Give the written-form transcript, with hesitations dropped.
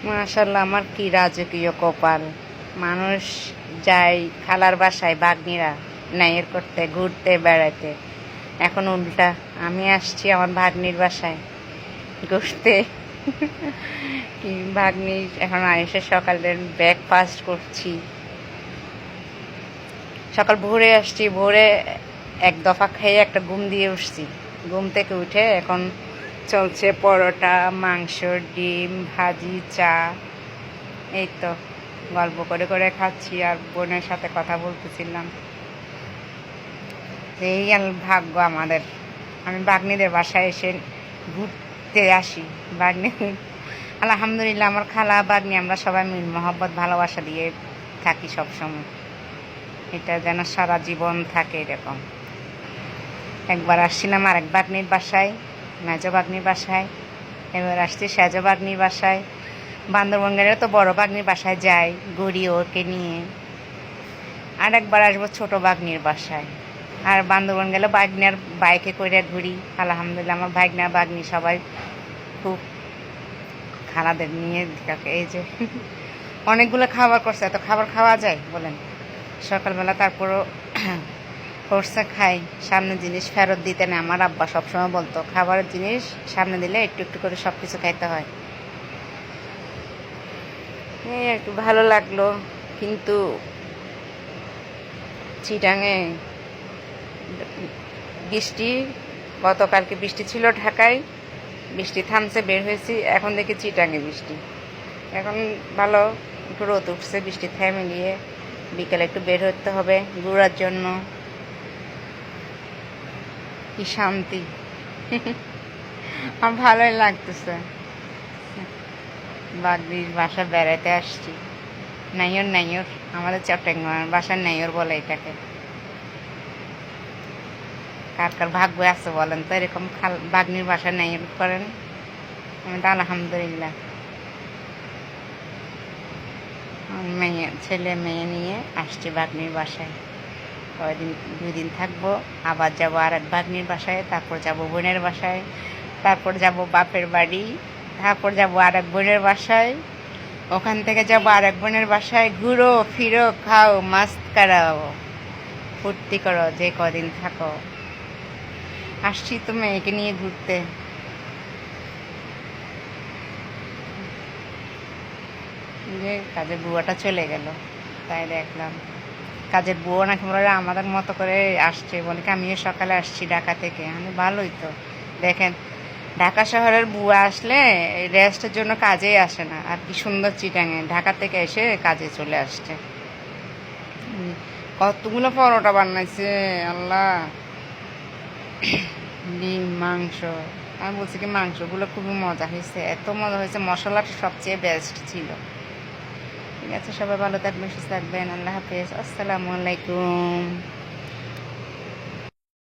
মাশাল্লাহ, আমার কি রাজকীয় কপাল। মানুষ যায় খালার বাসায় ভাগ্নিরা নাইয়ের করতে, ঘুরতে, বেড়াতে। এখন উল্টা আমি আসছি আমার ভাগ্নির বাসায় ঘুরতে। কি ভাগ্নি এখন এসে সকালের ব্রেকফাস্ট করছি। সকাল ভোরে আসছি, ভোরে এক দফা খেয়ে একটা ঘুম দিয়ে উঠছি। ঘুম থেকে উঠে এখন চলছে পরোটা, মাংস, ডিম ভাজি, চা। এই তো গল্প করে করে খাচ্ছি আর বোনের সাথে কথা বলতেছিলাম। এই ভাগ্য আমাদের। আমি বাগ্নিদের বাসায় এসে ঘুরতে আসি। বাগ্নি আলহামদুলিল্লাহ, আমার খালা বাগ্নি আমরা সবাই মিল মহব্বত ভালোবাসা দিয়ে থাকি সবসময়। এটা যেন সারা জীবন থাকে এরকম। একবার আসছিলাম আরেক বাগ্নির বাসায়, মেজো বাগ্নির বাসায়। এবার আসছি সেজো বাগ্নির বাসায়। বান্দরবন গেলে তো বড় বাগ্নির বাসায় যাই, ঘুরি ওকে নিয়ে। আর একবার আসবো ছোট বাগ্নির বাসায়। আর বান্দরবন গেলে বাগ্নার বাইকে করে ঘুরি। আলহামদুলিল্লাহ, আমার ভাগ্না বাগ্নি সবাই খুব খালাদের নিয়ে থাকে। এই যে অনেকগুলো খাবার করছে, এত খাবার খাওয়া যায় বলেন? সকালবেলা তারপরও করছে খাই। সামনে জিনিস ফেরত দিতে না, আমার আব্বা সবসময় বলতো খাবারের জিনিস সামনে দিলে একটু একটু করে সব কিছু খাইতে হয়। এই একটু ভালো লাগলো। কিন্তু চিটাঙে বৃষ্টি, গতকালকে বৃষ্টি ছিল ঢাকায়, বৃষ্টি থামছে, বের হয়েছি, এখন দেখি চিটাঙে বৃষ্টি। এখন ভালো একটু রোদ উঠছে, বৃষ্টি থেমে গিয়ে বিকেলে একটু বের হতে হবে ঘোরার জন্য। কি শান্তি। আমার ভালোই লাগতেছে। বাগদির বাসা বেড়াতে আসছি। নাইয়র নাইয়র, আমাদের চট্টগ্রাম বাসার নাইয়র বলে এটাকে। কার কার ভাগ্য আছে বলেন তো এরকম বাগনির বাসা নাইয়র করেন? আমি তো আলহামদুলিল্লাহ মেয়ে, ছেলে মেয়ে নিয়ে আসছি বাগনির বাসায়। কয়দিন, 2 দিন থাকবো, আবার যাবো আর এক ভাগ্নির বাসায়, তারপর যাব বোনের বাসায়, তারপর যাব বাপের বাড়ি, তারপর যাব আর এক বোনের বাসায়, ওখান থেকে যাবো আর এক বোনের বাসায়। ঘুরো ফিরো, খাও, মাস্ত করাও, ফুর্তি করো, যে কদিন থাকো। আসছি তো মেয়েকে নিয়ে ঘুরতে। যে কাজের বুয়াটা চলে গেল, তাই দেখলাম কাজের বুয়া নাকি বলে আমাদের মতো করে আসছে, বলে কি আমিও সকালে আসছি ঢাকা থেকে। আমি ভালোই তো। দেখেন, ঢাকা শহরের বুয়া আসলে রেস্টের জন্য কাজেই আসে না। আর কি সুন্দর চিটাঙে ঢাকা থেকে এসে কাজে চলে আসছে। কতগুলো পরোটা বানাইছে আল্লাহ, ডিম, মাংস। আমি বলছি কি মাংসগুলো খুবই মজা হয়েছে, এত মজা হয়েছে, মশলাটা সবচেয়ে বেস্ট ছিল। ঠিক আছে, সবাই ভালো থাকবেন, সুস্থ থাকবেন। আল্লাহ হাফেজ, আসসালামু আলাইকুম।